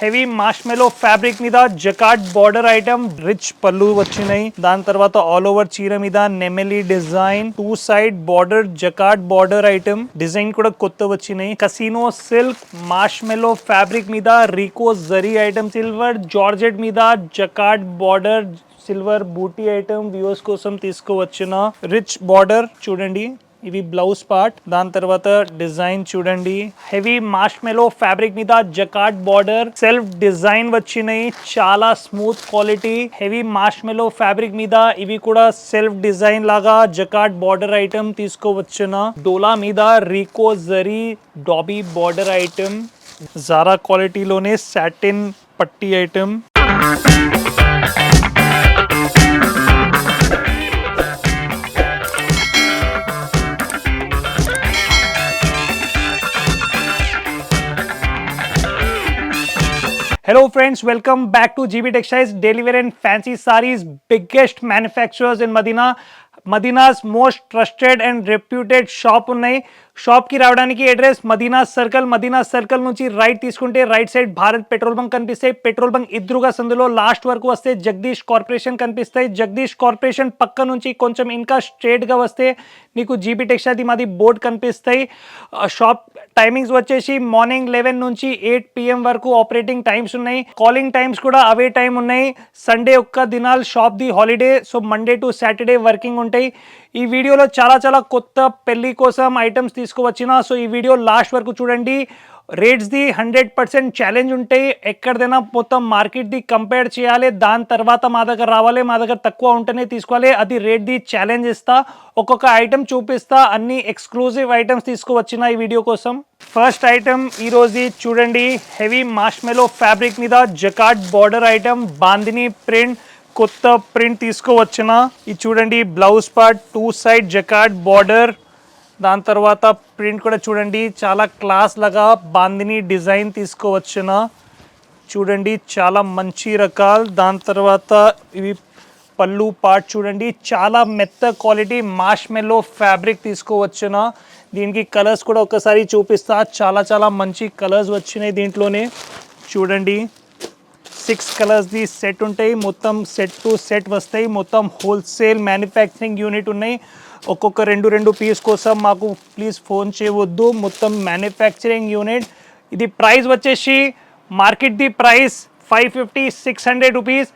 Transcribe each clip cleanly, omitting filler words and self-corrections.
Heavy marshmallow fabric మీద jacquard border item, rich పళ్ళు వచ్చినాయి. దాని తర్వాత ఆల్ ఓవర్ చీర మీద నెమెలి design, 2 side border jacquard border item, design కూడా కొత్త వచ్చినాయి. కసినో సిల్క్ మార్ష్మెలో ఫ్యాబ్రిక్ మీద రీకో జరీ ఐటమ్, సిల్వర్ జార్జెట్ మీద jacquard border, silver buti item viewers కోసం తీసుకువచ్చిన రిచ్ బార్డర్ చూడండి. ఇవి బ్లౌజ్ పార్ట్. దాని తర్వాత డిజైన్ చూడండి, హెవీ మార్ష్మెలో ఫ్యాబ్రిక్ మీద జకార్డ్ బార్డర్, సెల్ఫ్ డిజైన్ వచ్చినాయి, చాలా smooth quality. Heavy marshmallow fabric మీద ఇవి కూడా సెల్ఫ్ డిజైన్ లాగా జకార్డ్ బార్డర్ ఐటమ్ తీసుకోవచ్చున. డోలా మీద రీకో జరీ డాబీ బార్డర్ ఐటమ్, జారా క్వాలిటీలోనే సాటిన్ పట్టీ item. Hello friends, welcome back to GB Textiles Daily Wear and Fancy Sarees, biggest manufacturers in Madina. Madina's most trusted and reputed shop ఉన్నాయి. Shop కి రావడానికి అడ్రస్ మదీనా సర్కిల్ నుంచి రైట్ తీసుకుంటే right side Bharat petrol bunk కనిపిస్తాయి. Petrol bunk ఎదురుగా సందులో last వరకు వస్తే జగదీష్ కార్పొరేషన్ కనిపిస్తాయి. జగదీష్ కార్పొరేషన్ పక్క నుంచి కొంచెం ఇంకా స్ట్రేట్ గా వస్తే నీకు జీబీ టెక్స్టైల్ మాది బోర్డ్ కనిపిస్తాయి. షాప్ టైమింగ్స్ వచ్చేసి మార్నింగ్ 11 నుంచి 8 PM వరకు ఆపరేటింగ్ టైమ్స్ ఉన్నాయి. కాలింగ్ టైమ్స్ కూడా అవే టైం ఉన్నాయి. సండే ఒక్క దినాలు shop the holiday, so Monday to Saturday working ఉంటాయి. ఈ వీడియోలో చాలా కొత్త పెళ్లి కోసం ఐటమ్స్ తీసుకువచ్చిన, సో ఈ వీడియో లాస్ట్ వరకు చూడండి. రేట్స్ ది 100% ఛాలెంజ్ ఉంటాయి. ఎక్కడైనా మొత్తం మార్కెట్ ది కంపేర్ చేయాలి, దాని తర్వాత మా దగ్గర రావాలి. మా దగ్గర తక్కువ ఉంటేనే తీసుకోవాలి, అది రేట్ ది ఛాలెంజ్ ఇస్తా. ఒక్కొక్క ఐటమ్ చూపిస్తా, అన్ని ఎక్స్క్లూజివ్ ఐటమ్స్ తీసుకువచ్చిన ఈ వీడియో కోసం. ఫస్ట్ ఐటమ్ ఈరోజు చూడండి, హెవీ మార్ష్మెలో ఫ్యాబ్రిక్ మీద jacquard border item, bandhani print, కొత్త ప్రింట్ తీసుకువచ్చిన. ఇది చూడండి blouse part, 2 side jacquard border. దాని తర్వాత ప్రింట్ కూడా చూడండి, చాలా క్లాస్ లాగా బాందిని డిజైన్ తీసుకోవచ్చిన. చూడండి చాలా మంచి రకాలు. దాని తర్వాత ఇవి పళ్ళు పార్ట్ చూడండి, చాలా మెత్త క్వాలిటీ మార్ష్మెలో ఫ్యాబ్రిక్ తీసుకోవచ్చిన. దీనికి కలర్స్ కూడా ఒకసారి చూపిస్తా. చాలా మంచి కలర్స్ వచ్చినాయి దీంట్లోనే. చూడండి 6 కలర్స్ ది సెట్ ఉంటాయి. మొత్తం సెట్ టు సెట్ వస్తాయి. మొత్తం హోల్సేల్ మ్యానుఫ్యాక్చరింగ్ యూనిట్ ఉన్నాయి. ఒక్కొక్క రెండు పీస్ కోసం మాకు ప్లీజ్ ఫోన్ చేయవద్దు, మొత్తం మ్యానుఫ్యాక్చరింగ్ యూనిట్. ఇది ప్రైస్ వచ్చేసి market the price 550-600 rupees.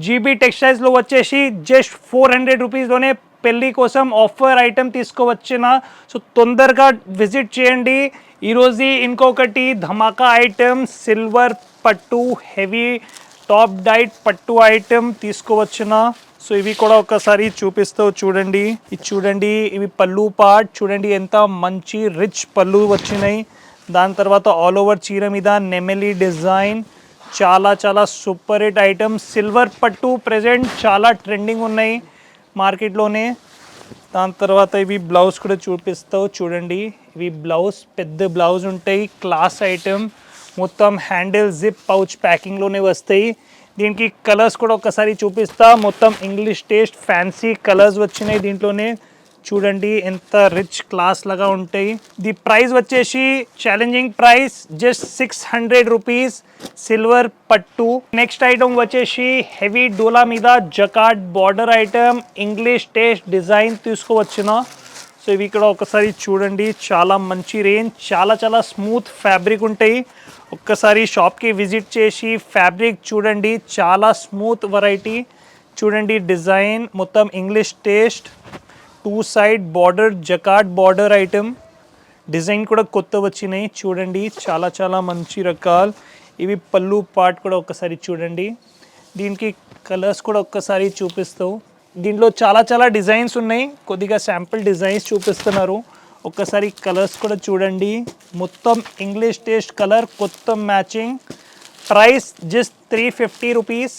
GB టెక్స్టైల్స్లో వచ్చేసి జస్ట్ 400 రూపీస్లోనే పెళ్ళి కోసం ఆఫర్ ఐటమ్ తీసుకోవచ్చిన. సో తొందరగా విజిట్ చేయండి. ఈరోజు ఇంకొకటి ధమాకా ఐటమ్, సిల్వర్ పట్టు హెవీ టాప్ డైట్ పట్టు ఐటమ్ తీసుకోవచ్చిన. సో ఇవి కూడా ఒకసారి చూపిస్తావు చూడండి. ఇది చూడండి, ఇవి పళ్ళు పార్ట్ చూడండి, ఎంత మంచి రిచ్ పళ్ళు వచ్చినాయి. దాని తర్వాత ఆల్ ఓవర్ చీర మీద నెమెలి డిజైన్, చాలా సూపర్ హిట్ ఐటమ్. సిల్వర్ పట్టు ప్రెజెంట్ చాలా ట్రెండింగ్ ఉన్నాయి మార్కెట్లోనే. దాని తర్వాత ఇవి బ్లౌజ్ కూడా చూపిస్తావు చూడండి. ఇవి బ్లౌజ్ పెద్ద బ్లౌజ్ ఉంటాయి, క్లాస్ ఐటమ్. మొత్తం హ్యాండిల్ జిప్ పౌచ్ ప్యాకింగ్లోనే వస్తాయి. దీనికి కలర్స్ కూడా ఒకసారి చూపిస్తా. మొత్తం ఇంగ్లీష్ టేస్ట్ ఫ్యాన్సీ కలర్స్ వచ్చినాయి దీంట్లోనే. చూడండి ఎంత రిచ్ క్లాస్ లాగా ఉంటాయి. ది ప్రైస్ వచ్చేసి challenging price just 600 rupees, silver పట్టు. నెక్స్ట్ ఐటమ్ వచ్చేసి హెవీ డోలా మీద jacquard border item, English taste design తీసుకోవచ్చిన. సో ఇవి ఇక్కడ ఒకసారి చూడండి, చాలా మంచి రేంజ్, చాలా స్మూత్ ఫ్యాబ్రిక్ ఉంటాయి. ఒక్కసారి షాప్కి విజిట్ చేసి ఫ్యాబ్రిక్ చూడండి, చాలా స్మూత్ వెరైటీ. చూడండి డిజైన్ మొత్తం English taste, 2 side border jacquard border item, design కూడా కొత్త వచ్చినాయి. చూడండి చాలా మంచి రకాలు. ఇవి పళ్ళు పార్ట్ కూడా ఒకసారి చూడండి. దీనికి కలర్స్ కూడా ఒక్కసారి చూపిస్తావు. దీంట్లో చాలా డిజైన్స్ ఉన్నాయి, కొద్దిగా శాంపుల్ డిజైన్స్ చూపిస్తున్నారు. ఒక్కసారి కలర్స్ కూడా చూడండి. మొత్తం ఇంగ్లీష్ టేస్ట్ కలర్, కొత్త మ్యాచింగ్. Price just 350 rupees.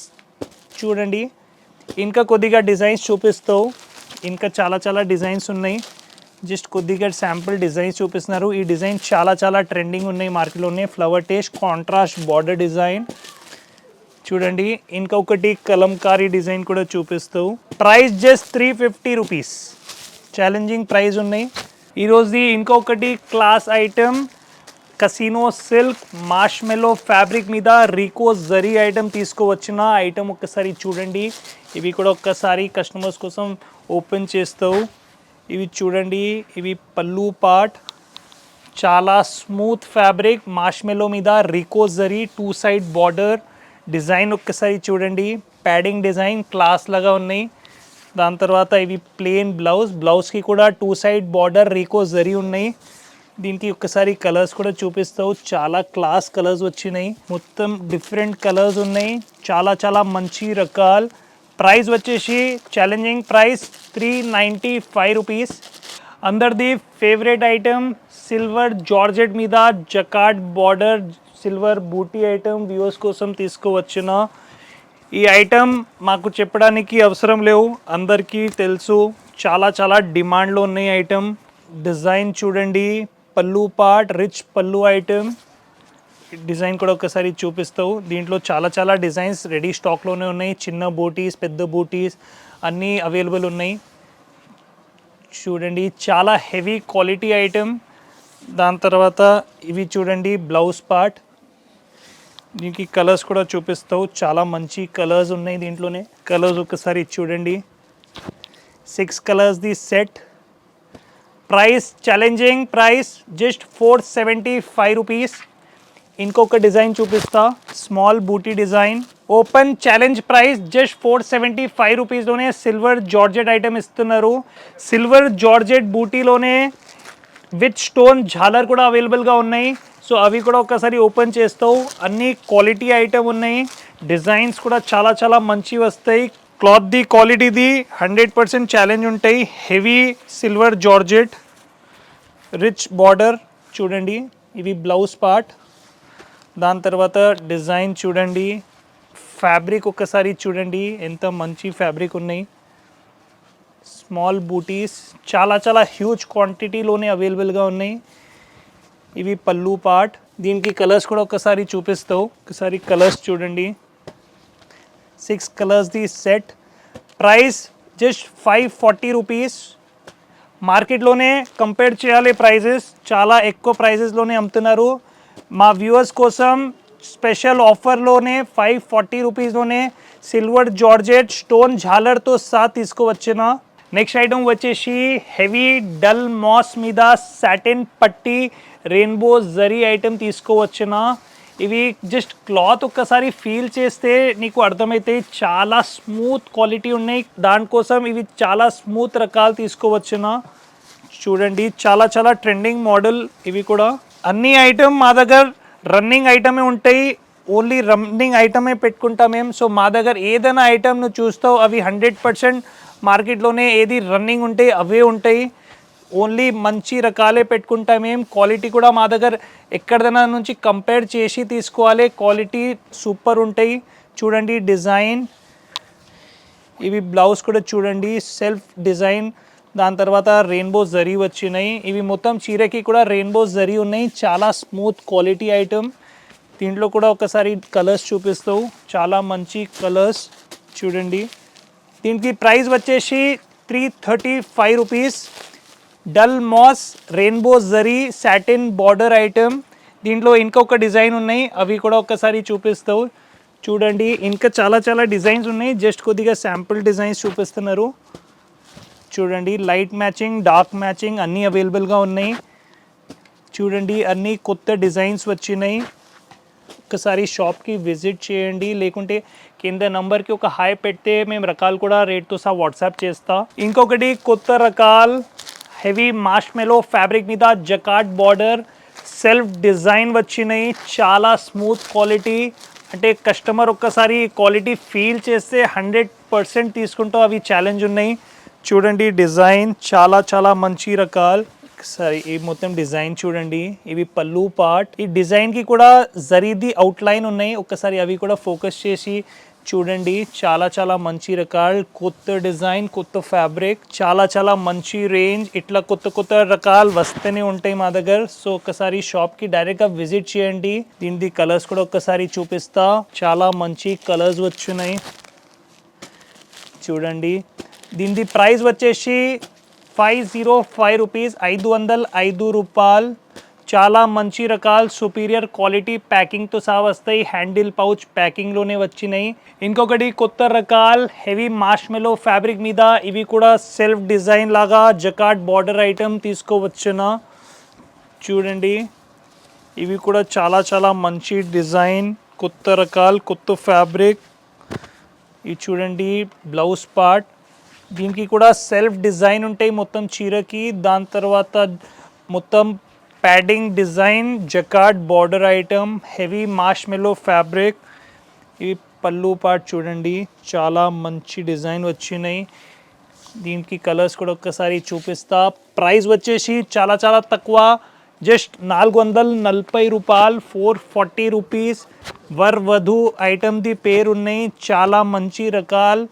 చూడండి ఇంకా కొద్దిగా డిజైన్స్ చూపిస్తావు. ఇంకా చాలా డిజైన్స్ ఉన్నాయి. జస్ట్ కొద్దిగా శాంపుల్ డిజైన్స్ చూపిస్తున్నారు. ఈ డిజైన్ చాలా ట్రెండింగ్ ఉన్నాయి మార్కెట్లోనే. Flower taste contrast border design చూడండి. ఇంకొకటి కలంకారీ డిజైన్ కూడా చూపిస్తావు. Price just 350 rupees. Challenging price ఉన్నాయి. ఈరోజు ఇంకొకటి క్లాస్ ఐటమ్, కసినో సిల్క్ మార్ష్మెలో ఫ్యాబ్రిక్ మీద రీకో జరీ ఐటమ్ తీసుకువచ్చిన ఐటమ్ ఒక్కసారి చూడండి. ఇవి కూడా ఒక్కసారి కస్టమర్స్ కోసం ఓపెన్ చేస్తావు. ఇవి చూడండి, ఇవి పల్లు పార్ట్, చాలా స్మూత్ ఫ్యాబ్రిక్ మార్ష్మెలో మీద రీకో జరీ 2 సైడ్ బార్డర్ డిజైన్ ఒక్కసారి చూడండి. ప్యాడింగ్ డిజైన్ క్లాస్ లాగా ఉన్నాయి. దాని తర్వాత ఇవి ప్లెయిన్ బ్లౌజ్కి కూడా 2 సైడ్ బార్డర్ రీకో జరీ ఉన్నాయి. దీనికి ఒక్కసారి కలర్స్ కూడా చూపిస్తావు. చాలా క్లాస్ కలర్స్ వచ్చినాయి, మొత్తం డిఫరెంట్ కలర్స్ ఉన్నాయి. చాలా చాలా మంచి రకాలు. ప్రైస్ వచ్చేసి ఛాలెంజింగ్ ప్రైస్ 395 రూపీస్. అందరిది ఫేవరెట్ ఐటమ్ సిల్వర్ జార్జెట్ మీద jacquard border silver buti item viewers కోసం తీసుకువచ్చిన ఈ ఐటమ్ మాకు చెప్పడానికి అవసరం లేవు, అందరికీ తెలుసు. చాలా చాలా డిమాండ్లో ఉన్నాయి ఐటమ్. డిజైన్ చూడండి, పల్లు పార్ట్ రిచ్ పల్లు ఐటమ్. డిజైన్ కూడా ఒకసారి చూపిస్తావు. దీంట్లో చాలా చాలా డిజైన్స్ రెడీ స్టాక్లోనే ఉన్నాయి. చిన్న బూటీస్, పెద్ద బూటీస్ అన్నీ అవైలబుల్ ఉన్నాయి. చూడండి, చాలా హెవీ క్వాలిటీ ఐటమ్. దాని తర్వాత ఇవి చూడండి బ్లౌజ్ పార్ట్. దీనికి కలర్స్ కూడా చూపిస్తావు. చాలా మంచి కలర్స్ ఉన్నాయి దీంట్లోనే. కలర్స్ ఒకసారి చూడండి, 6 colours the set. Price challenging price just 475 rupees. ఇంకొక డిజైన్ చూపిస్తా, small buti design. Open challenge price just 475 రూపీస్లోనే సిల్వర్ జార్జెట్ ఐటమ్ ఇస్తున్నారు. సిల్వర్ జార్జెట్ బూటీలోనే విత్ స్టోన్ ఝాలర్ కూడా అవైలబుల్గా ఉన్నాయి. సో అవి కూడా ఒకసారి ఓపెన్ చేస్తావు. అన్ని క్వాలిటీ ఐటమ్ ఉన్నాయి. డిజైన్స్ కూడా చాలా చాలా మంచి వస్తాయి. క్లాత్ ది క్వాలిటీది 100% ఛాలెంజ్ ఉంటాయి. Heavy silver georgette rich border చూడండి. ఇవి బ్లౌజ్ పార్ట్. దాని తర్వాత డిజైన్ చూడండి, ఫ్యాబ్రిక్ ఒక్కసారి చూడండి, ఎంత మంచి ఫ్యాబ్రిక్ ఉన్నాయి. స్మాల్ బూటీస్ చాలా చాలా హ్యూజ్ క్వాంటిటీలోనే అవైలబుల్గా ఉన్నాయి. ఇవి పల్లు పార్ట్. దీనికి కలర్స్ కూడా ఒకసారి చూపిస్తావు. ఒకసారి కలర్స్ చూడండి, 6 colours the set. Price just 540 rupees. మార్కెట్లోనే కంపేర్ చేయాలి ప్రైజెస్, చాలా ఎక్కువ ప్రైజెస్లోనే అమ్ముతున్నారు. మా వ్యూవర్స్ కోసం స్పెషల్ ఆఫర్లోనే 540 రూపీస్లోనే సిల్వర్ జార్జెట్ స్టోన్ ఝాలర్తో సహా తీసుకువచ్చిన నెక్స్ట్ ఐటమ్ వచ్చేసి హెవీ డల్ మాస్ మీద సాటిన్ పట్టి రెయిన్బో జరీ ఐటమ్ తీసుకువచ్చిన. ఇవి జస్ట్ క్లాత్ ఒక్కసారి ఫీల్ చేస్తే నీకు అర్థమైతే చాలా స్మూత్ క్వాలిటీ ఉన్నాయి. దానికోసం ఇవి చాలా స్మూత్ రకాలు తీసుకువచ్చిన. చూడండి, చాలా చాలా ట్రెండింగ్ మోడల్. ఇవి కూడా అన్ని ఐటమ్ మా దగ్గర రన్నింగ్ ఐటమే ఉంటాయి. ఓన్లీ రన్నింగ్ ఐటమే పెట్టుకుంటాం మేము. సో మా దగ్గర ఏదైనా ఐటమ్ నువ్వు చూస్తావు అవి 100% మార్కెట్లోనే ఏది రన్నింగ్ ఉంటాయి అవే ఉంటాయి. ఓన్లీ మంచి రకాలే పెట్టుకుంటాం మేము. క్వాలిటీ కూడా మా దగ్గర ఎక్కడైనా నుంచి కంపేర్ చేసి తీసుకోవాలి. క్వాలిటీ సూపర్ ఉంటాయి. చూడండి డిజైన్, ఇవి బ్లౌజ్ కూడా చూడండి సెల్ఫ్ డిజైన్. దాని తర్వాత రెయిన్బో జరీ వచ్చినాయి. ఇవి మొత్తం చీరకి కూడా రెయిన్బో జరీ ఉన్నాయి. చాలా స్మూత్ క్వాలిటీ ఐటమ్. దీంట్లో కూడా ఒకసారి కలర్స్ చూపిస్తావు, చాలా మంచి కలర్స్ చూడండి. దీనికి ప్రైస్ వచ్చేసి 335 rupees. Dull mass rainbow zari satin border item. దీంట్లో ఇంకొక డిజైన్ ఉన్నాయి, అవి కూడా ఒకసారి చూపిస్తావు. చూడండి, ఇంకా చాలా చాలా డిజైన్స్ ఉన్నాయి. జస్ట్ కొద్దిగా శాంపుల్ డిజైన్స్ చూపిస్తున్నారు. చూడండి, లైట్ మ్యాచింగ్, డార్క్ మ్యాచింగ్ అన్నీ అవైలబుల్గా ఉన్నాయి. చూడండి, అన్నీ కొత్త డిజైన్స్ వచ్చినాయి. ఒకసారి షాప్కి విజిట్ చేయండి, లేకుంటే కింద నంబర్కి ఒక హాయ్ పెడితే మేము రకాలు కూడా రేట్తో సహా వాట్సాప్ చేస్తా. ఇంకొకటి కొత్త రకాలు హెవీ మార్ష్మెలో ఫ్యాబ్రిక్ మీద జకార్డ్ బార్డర్ సెల్ఫ్ డిజైన్ వచ్చినాయి. చాలా స్మూత్ క్వాలిటీ. అంటే కస్టమర్ ఒక్కసారి క్వాలిటీ ఫీల్ చేస్తే 100% తీసుకుంటూ అవి ఛాలెంజ్ ఉన్నాయి. చూడండి డిజైన్, చాలా చాలా మంచి రకాలు. సరే, ఈ మొత్తం డిజైన్ చూడండి. ఇవి పల్లు పార్ట్. ఈ డిజైన్కి కూడా జరీది అవుట్లైన్ ఉన్నాయి. ఒక్కసారి అవి కూడా ఫోకస్ చేసి చూడండి. చాలా చాలా మంచి రకాలు, కొత్త డిజైన్, కొత్త ఫ్యాబ్రిక్, చాలా చాలా మంచి రేంజ్. ఇట్లా కొత్త కొత్త రకాలు వస్తూనే ఉంటాయి మా దగ్గర. సో ఒక్కసారి షాప్కి డైరెక్ట్గా విజిట్ చేయండి. దీని కలర్స్ కూడా ఒక్కసారి చూపిస్తా. చాలా మంచి కలర్స్ వచ్చున్నాయి చూడండి. దీని ప్రైస్ వచ్చేసి 505 రూపీస్, 505 రూపాయలు. చాలా మంచి రకాలు సుపీరియర్ క్వాలిటీ ప్యాకింగ్తో సహా వస్తాయి. హ్యాండిల్ పౌచ్ ప్యాకింగ్లోనే వచ్చినాయి. ఇంకొకటి కొత్త రకాల్ హెవీ మార్ష్మెలో ఫ్యాబ్రిక్ మీద ఇవి కూడా సెల్ఫ్ డిజైన్ లాగా జకార్డ్ బార్డర్ ఐటమ్ తీసుకోవచ్చునా. చూడండి ఇవి కూడా చాలా చాలా మంచి డిజైన్, కొత్త రకాలు, కొత్త ఫ్యాబ్రిక్. ఇది చూడండి బ్లౌజ్ పార్ట్, దీనికి కూడా సెల్ఫ్ డిజైన్ ఉంటాయి మొత్తం చీరకి. దాని తర్వాత మొత్తం padding design, jacquard border item, heavy marshmallow fabric. ఇవి పళ్ళు పార్ట్ చూడండి చాలా మంచి డిజైన్ వచ్చినాయి. దీనికి కలర్స్ కూడా ఒక్కసారి చూపిస్తా. ప్రైస్ వచ్చేసి చాలా చాలా తక్కువ, జస్ట్ 440 రూపాయలు, 440 రూపీస్. వర్ వధు ఐటమ్ది పేరు ఉన్నాయి. చాలా మంచి రకాలు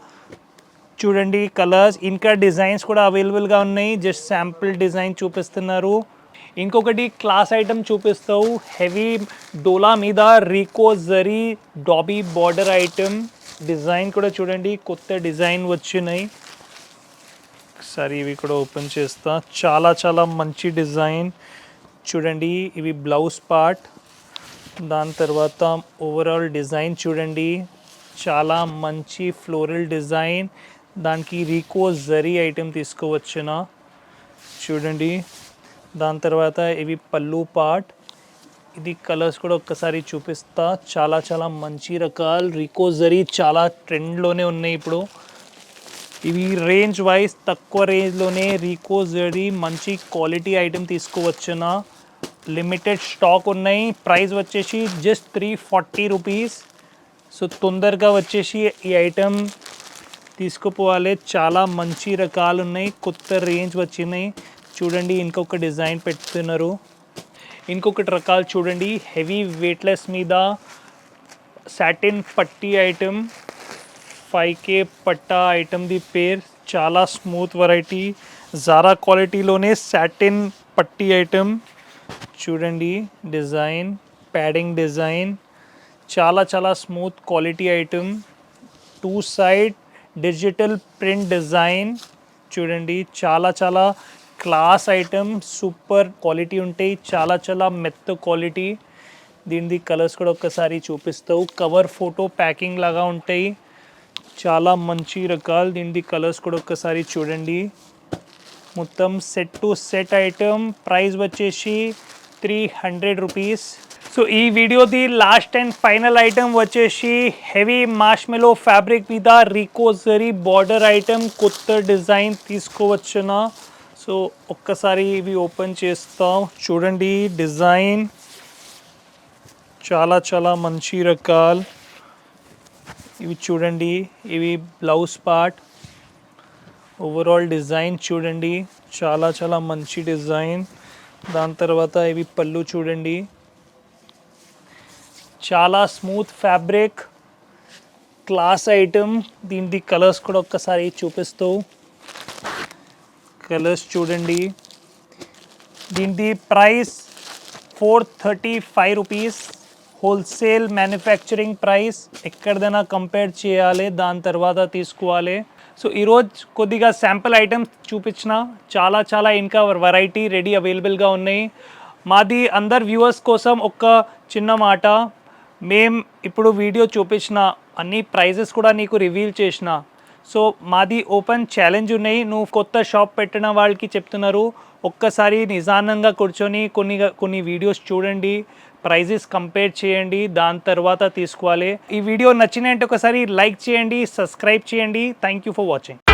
చూడండి కలర్స్, ఇంకా డిజైన్స్ కూడా అవైలబుల్గా ఉన్నాయి. జస్ట్ శాంపుల్ డిజైన్ చూపిస్తున్నారు. ఇంకొకటి క్లాస్ ఐటమ్ చూపిస్తావు, హెవీ డోలా మీద రీకో zari dobby border item. Design కూడా చూడండి కొత్త డిజైన్ వచ్చినాయి. ఒకసారి ఇవి కూడా ఓపెన్ చేస్తా. చాలా చాలా మంచి డిజైన్ చూడండి. ఇవి బ్లౌజ్ పార్ట్, దాని తర్వాత ఓవరాల్ డిజైన్ చూడండి చాలా మంచి ఫ్లోరల్ డిజైన్. దానికి రీకో జరీ ఐటమ్ తీసుకోవచ్చున చూడండి. దాని తర్వాత ఇవి పళ్ళు పార్ట్, ఇది కలర్స్ కూడా ఒక్కసారి చూపిస్తా. చాలా చాలా మంచి రకాలు రీకో జరీ చాలా ట్రెండ్లోనే ఉన్నాయి ఇప్పుడు. ఇవి రేంజ్ వైజ్ తక్కువ రేంజ్లోనే రీకో జరీ మంచి క్వాలిటీ ఐటమ్ తీసుకోవచ్చున. లిమిటెడ్ స్టాక్ ఉన్నాయి. ప్రైస్ వచ్చేసి జస్ట్ 340 రూపీస్. సో తొందరగా వచ్చేసి ఈ ఐటమ్ తీసుకుపోవాలి. చాలా మంచి రకాలు ఉన్నాయి, కొత్త రేంజ్ వచ్చినాయి చూడండి. ఇంకొక డిజైన్ పెడుతున్నారు. ఇంకొకటి రకాలు చూడండి హెవీ వెయిట్లెస్ మీద సాటిన్ పట్టీ ఐటమ్, 5K పట్టా ఐటమ్ది పేరు. చాలా స్మూత్ వెరైటీ, జారా క్వాలిటీలోనే సాటిన్ పట్టీ ఐటమ్ చూడండి. డిజైన్ ప్యాడింగ్ డిజైన్, చాలా చాలా smooth quality item. 2 side digital print design చూడండి. చాలా చాలా క్లాస్ ఐటమ్, సూపర్ క్వాలిటీ ఉంటాయి, చాలా చాలా మెత్త క్వాలిటీ. దీనిది కలర్స్ కూడా ఒక్కసారి చూపిస్తావు. కవర్ ఫోటో ప్యాకింగ్ లాగా ఉంటాయి, చాలా మంచి రకాలు. దీనిది కలర్స్ కూడా ఒక్కసారి చూడండి. మొత్తం set to set item. Price వచ్చేసి 300 రూపీస్. సో ఈ వీడియోది లాస్ట్ అండ్ ఫైనల్ ఐటమ్ వచ్చేసి హెవీ మార్ష్మెలో ఫ్యాబ్రిక్ మీద రీకో జరీ బార్డర్ ఐటమ్, కొత్త డిజైన్ తీసుకోవచ్చునా. సో ఒక్కసారి ఇవి ఓపెన్ చేస్తాం చూడండి. డిజైన్ చాలా చాలా మంచి రకాలు. ఇవి చూడండి, ఇవి బ్లౌజ్ పార్ట్, ఓవరాల్ డిజైన్ చూడండి చాలా చాలా మంచి డిజైన్. దాని తర్వాత ఇవి పళ్ళు చూడండి, చాలా స్మూత్ ఫ్యాబ్రిక్, క్లాస్ ఐటమ్. దీనిది కలర్స్ కూడా ఒక్కసారి చూపిస్తూ. కలర్స్ చూడండి. దీనిది price 435 rupees. Wholesale manufacturing price. ఎక్కడైనా కంపేర్ చేయాలి, దాని తర్వాత తీసుకోవాలి. సో ఈరోజు కొద్దిగా శాంపుల్ ఐటమ్స్ చూపించిన, చాలా చాలా ఇంకా వెరైటీ రెడీ అవైలబుల్గా ఉన్నాయి. మాది అందరు వ్యూవర్స్ కోసం ఒక చిన్న మాట, మేము ఇప్పుడు వీడియో చూపించిన అన్ని ప్రైజెస్ కూడా నీకు రివీల్ చేసిన. సో మాది ఓపెన్ ఛాలెంజ్ ఉన్నాయి. నువ్వు కొత్త షాప్ పెట్టిన వాళ్ళకి చెప్తున్నారు, ఒక్కసారి నిదానంగా కూర్చొని కొన్ని వీడియోస్ చూడండి, ప్రైజెస్ కంపేర్ చేయండి, దాని తర్వాత తీసుకోవాలి. ఈ వీడియో నచ్చినంటే ఒకసారి లైక్ చేయండి, సబ్స్క్రైబ్ చేయండి. Thank you for watching.